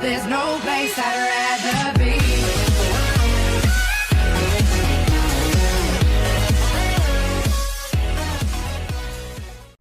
There's no place I'd rather be.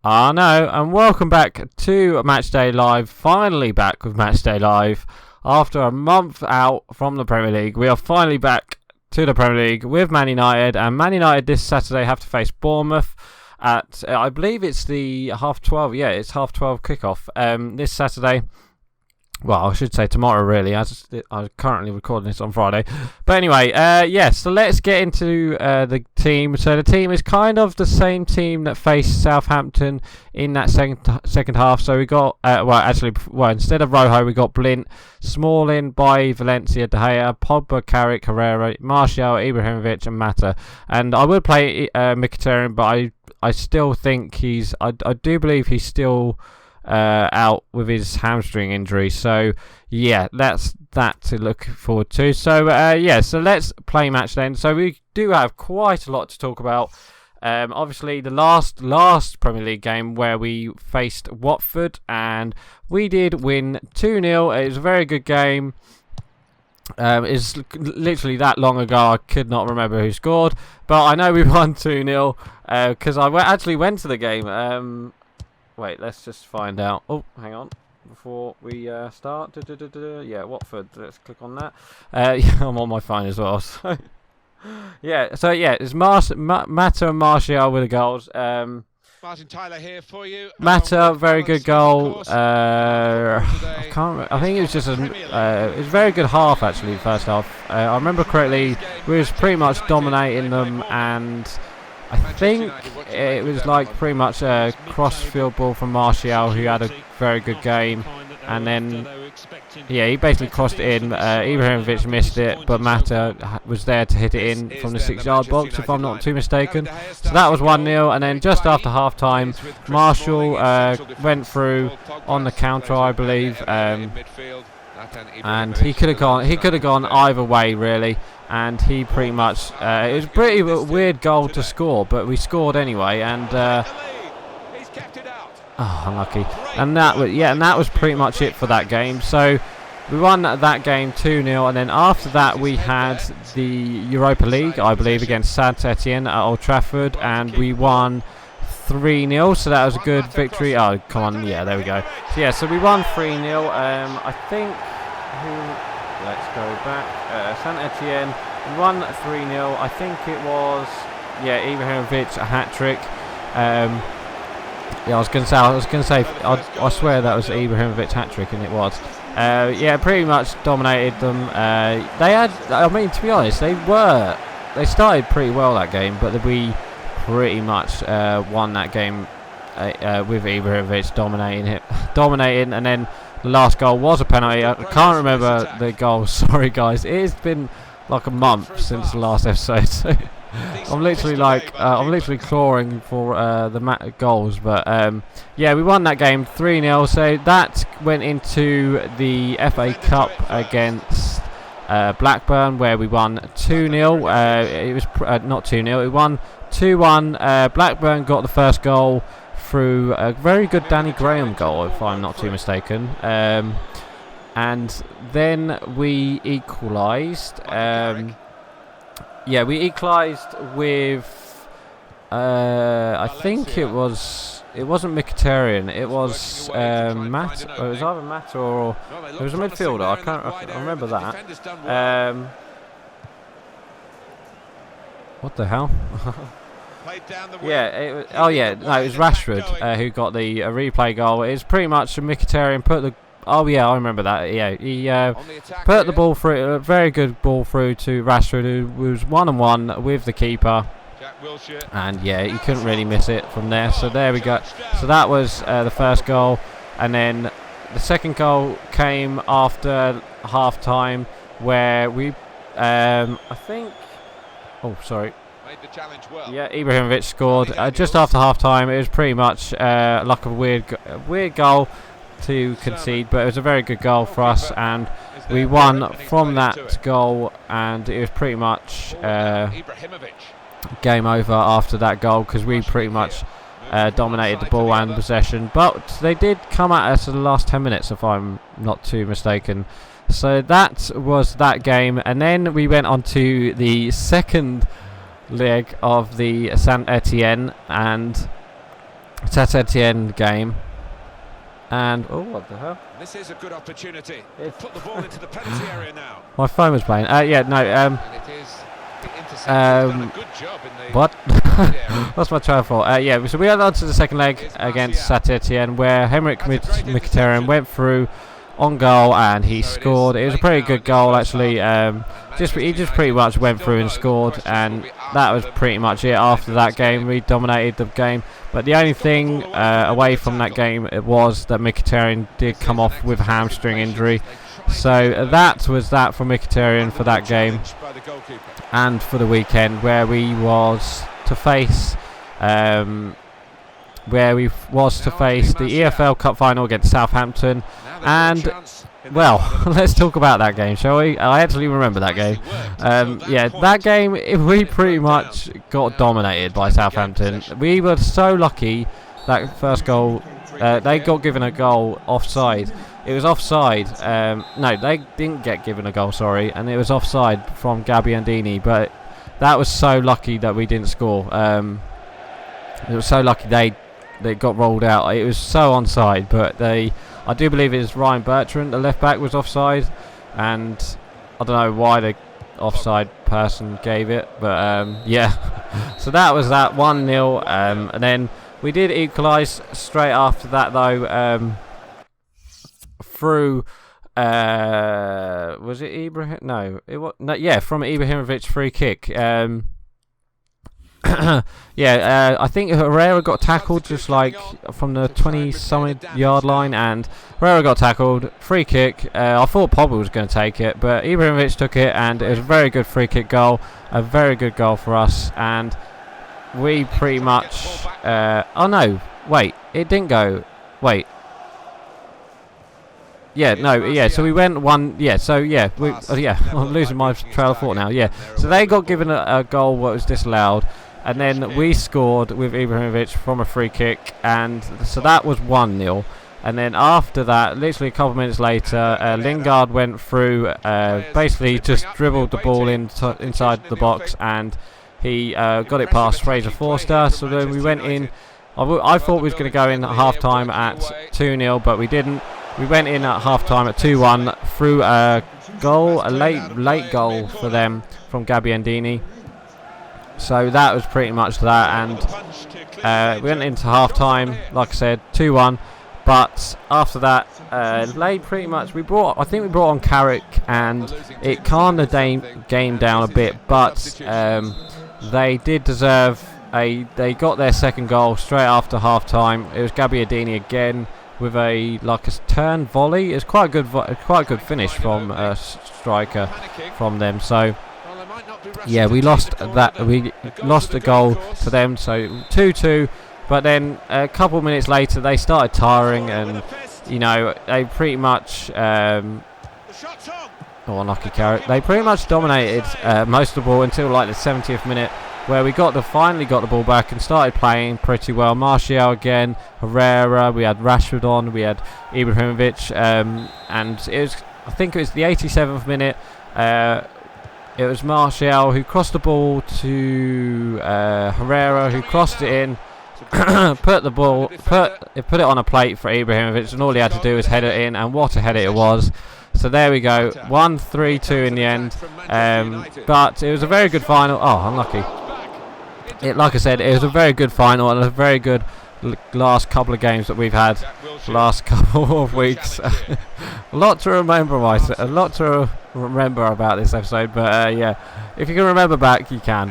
I know, and welcome back to Matchday Live. Finally back with Matchday Live. After a month out from the Premier League, we are finally back to the Premier League with Man United. And Man United this Saturday have to face Bournemouth at, I believe it's the 12:30. Yeah, it's 12:30 kickoff this Saturday. Well, I should say tomorrow, really. I'm currently recording this on Friday. But anyway, so let's get into the team. So the team is kind of the same team that faced Southampton in that second half. So we got, instead of Rojo, we got Blint, Smalling, Bailly, Valencia, De Gea, Pogba, Carrick, Herrera, Martial, Ibrahimovic, and Mata. And I would play Mkhitaryan, but I still think I do believe he's still out with his hamstring injury. So yeah, that's that to look forward to. So so let's play match then. So we do have quite a lot to talk about. Obviously the last Premier League game where we faced Watford and we did win 2-0. It was a very good game. It's literally that long ago I could not remember who scored, but I know we won 2-0 because I actually went to the game. Wait, let's just find out. Oh, hang on. Before we start. Yeah, Watford. Let's click on that. I'm on my phone as well. So, it's Mata and Martial with the goals. Martin Tyler here for you. Mata, very good goal. I can't remember. I think it was just it was a very good half, actually, first half. I remember correctly, we was pretty much dominating them, and I think it was like pretty much a cross-field ball from Martial, who had a very good game. And then, he basically crossed it in. Ibrahimovic missed it, but Mata was there to hit it in from the 6-yard box, if I'm not too mistaken. So that was 1-0. And then just after half-time, Martial went through on the counter, I believe. And he could have gone either way, really. And he pretty much it was a pretty weird goal to score, but we scored anyway. And unlucky. And that was pretty much it for that game. So we won that game 2-0, and then after that we had the Europa League, I believe, against Saint Etienne at Old Trafford, and we won 3-0. So that was a good victory. Oh, come on, yeah, there we go. So we won 3-0. I think let's go back. Saint Etienne won 3-0. I think it was Ibrahimovic a hat trick. I was going to say. I swear that was Ibrahimovic hat trick, and it was. Pretty much dominated them. They had. I mean, to be honest, they started pretty well that game, but we pretty much won that game with Ibrahimovic dominating, and then the last goal was a penalty. I can't remember the goal. Sorry, guys. It has been like a month since the last episode, so I'm literally clawing for the goals. But we won that game 3-0. So that went into the FA Cup against Blackburn, where we won 2-0. It was not 2-0. We won 2-1. Blackburn got the first goal through a very good Danny Graham goal, if I'm not too mistaken. And then we equalised. We equalised with. I think it wasn't Mkhitaryan. It was Matt. It was either Matt or it was a midfielder. I remember that. What the hell? It was Rashford who got the replay goal. It's pretty much Mkhitaryan put the. Oh yeah, I remember that. Yeah, he put the ball through, a very good ball through to Rashford, who was 1-on-1 with the keeper, and he couldn't really miss it from there. So there we go. So that was the first goal, and then the second goal came after half time, where we, I think. Oh, sorry. Ibrahimovic scored just after half time. It was pretty much like a weird goal to concede, but it was a very good goal for us, and we won from that goal, and it was pretty much game over after that goal, because we pretty much dominated the ball and possession, but they did come at us in the last 10 minutes, if I'm not too mistaken. So that was that game, and then we went on to the second leg of the Saint Etienne game. And oh, what the hell? This is a good opportunity. Put the ball into the penalty area now. My phone was playing. Yeah, no. And it is done a good job in the What? That's my train of thought. Yeah, so we went on to the second leg against Saint Etienne, where Henrik Mkhitaryan went through on goal and he scored. It was a pretty good goal, actually. He just pretty much went through and scored, and that was pretty much it. After that game, we dominated the game. But the only thing away from that game was that Mkhitaryan did come off with a hamstring injury. So that was that for Mkhitaryan for that game and for the weekend, where we was to face the EFL Cup final against Southampton. And well, let's talk about that game, shall we? I actually remember that game. Yeah, that game, we pretty much got dominated by Southampton. We were so lucky that first goal. They got given a goal offside. It was offside. No, they didn't get given a goal, sorry. And it was offside from Gabbiadini. But that was so lucky that we didn't score. It was so lucky they got rolled out. It was so onside. But I do believe it was Ryan Bertrand, the left back, was offside. And I don't know why the offside person gave it. But yeah. So that was that 1-0. And then we did equalise straight after that, though, through was it Ibrahim? No, it was yeah, from Ibrahimovic free kick. Yeah, I think Herrera got tackled just like from the 20-something yard line, and Herrera got tackled. Free kick. I thought Pogba was going to take it, but Ibrahimovic took it, and it was a very good free kick goal. A very good goal for us, and we pretty much. Oh no! Wait, it didn't go. Wait. Yeah, no, yeah. So we went one. Yeah, so yeah, I'm losing my trail of thought now. Yeah, so they got given a goal what was disallowed, and then we scored with Ibrahimovic from a free kick, and so that was 1-0. And then after that, literally a couple of minutes later, Lingard went through, basically just dribbled the ball inside the box, and he got it past Fraser Forster. So then we went in. I thought we was going to go in at half time at 2-0, but we didn't. We went in at half time at 2-1 through a goal, a late goal for them from Gabbiadini. So that was pretty much that, and we went into half time, like I said, 2-1. But after that, pretty much I think we brought on Carrick, and it calmed the game down a bit. But they did deserve they got their second goal straight after half time. It was Gabbiadini again with a turn volley. It's quite a good finish from a striker from them. So yeah, we lost that. We lost a goal to them. So 2-2. But then a couple of minutes later, they started tiring, and they pretty much unlucky Carrick. They pretty much dominated most of the ball until like the 70th minute, where we finally got the ball back and started playing pretty well. Martial again, Herrera, we had Rashford on, we had Ibrahimovic, and I think it was the 87th minute. It was Martial who crossed the ball to Herrera, who crossed it in, put it on a plate for Ibrahimovic, and all he had to do was head it in, and what a header it was. So there we go, 1-3-2 in the end. But it was a very good final. Oh, unlucky. Like I said, it was a very good final and a very good last couple of games that we've had the last couple of weeks. A lot to remember about this episode, but yeah, if you can remember back, you can.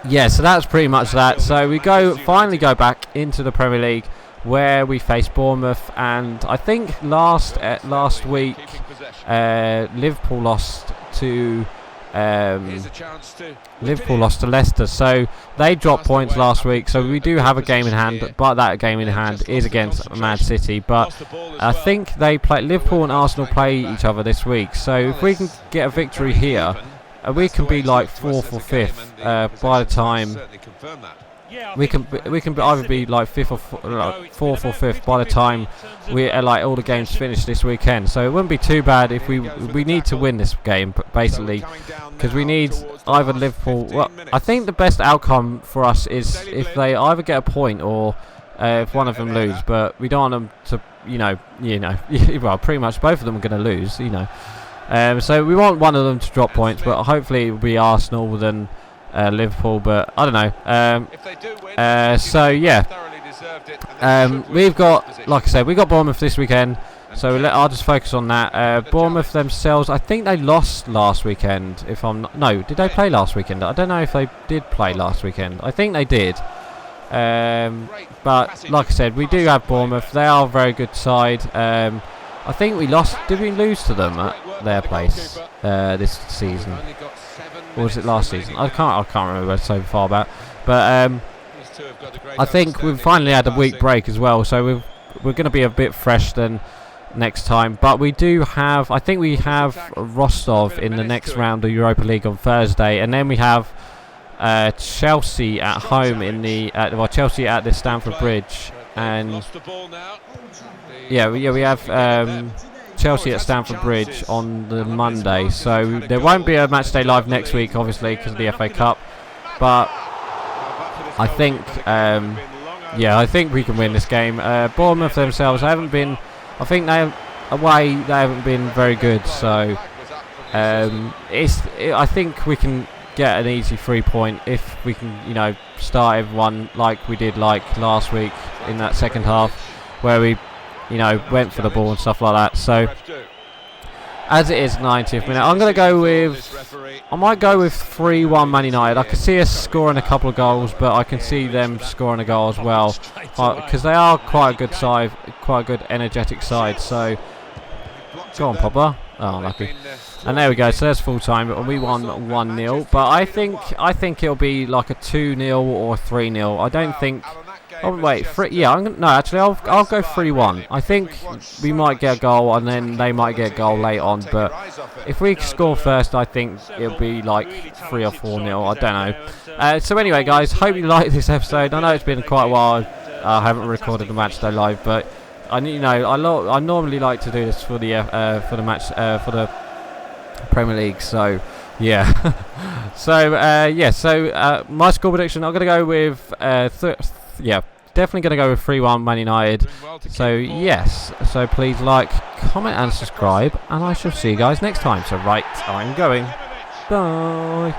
Yeah, so that's pretty much that. So we finally go back into the Premier League, where we face Bournemouth, and I think last week Liverpool lost to Leicester, so they dropped points last week. So we do have a game in hand, but that game in hand is against Man City. But I think Liverpool and Arsenal play each other this week. So if we can get a victory here, we can be like 4th or 5th by the time. we can either be like 5th or 4th or 5th by the time we like all the games finish this weekend. So it wouldn't be too bad if we need to win this game basically, because we need either Liverpool. Well, I think the best outcome for us is if they either get a point or if one of them lose. But we don't want them to, well, pretty much both of them are going to lose, so we want one of them to drop points, but hopefully it will be Arsenal than Liverpool, but I don't know. So yeah, we've got, like I said, we got Bournemouth this weekend, so I'll just focus on that. Bournemouth themselves, I think they lost last weekend. If I'm not, no, did they play last weekend? I don't know if they did play last weekend. I think they did. But like I said, we do have Bournemouth. They are a very good side. I think we lost. Did we lose to them at their place this season? Or was it last season? I can't remember so far back. But I think we've finally had a week break as well, so we're going to be a bit fresh than next time. But we do have, I think we have Rostov in the next round of Europa League on Thursday, and then we have Chelsea at home in the Chelsea at the Stamford Bridge, and we have Chelsea at Stamford Bridge on the Monday, so there won't be a matchday live next week, obviously, because of the FA Cup. But I think, I think we can win this game. Bournemouth themselves haven't been, I think they haven't been very good. So I think we can get an easy 3 point if we can, start everyone like we did last week in that second half, where we went for the ball and stuff like that. So as it is 90th minute, I'm going to go with, I might go with 3-1 Man United. I can see us scoring a couple of goals, but I can see them scoring a goal as well, because they are quite a good side, quite a good energetic side. So go on, Papa. Oh, lucky. And there we go. So that's full time, and we won 1-0. But I think it'll be like a 2-0 or 3-0. I don't think. Oh wait, I'll go 3-1. I think we might get a goal, and then they might get a goal late on. But if we score first, I think it'll be like 3 or 4-0. I don't know. So anyway, guys, hope you like this episode. I know it's been quite a while. I haven't recorded the match day live, but I normally like to do this for the for the Premier League. So yeah. So my score prediction, I'm going to go with definitely going to go with 3-1 Man United. So yes, so please like, comment and subscribe, and I shall see you guys next time. So right, I'm going. Bye.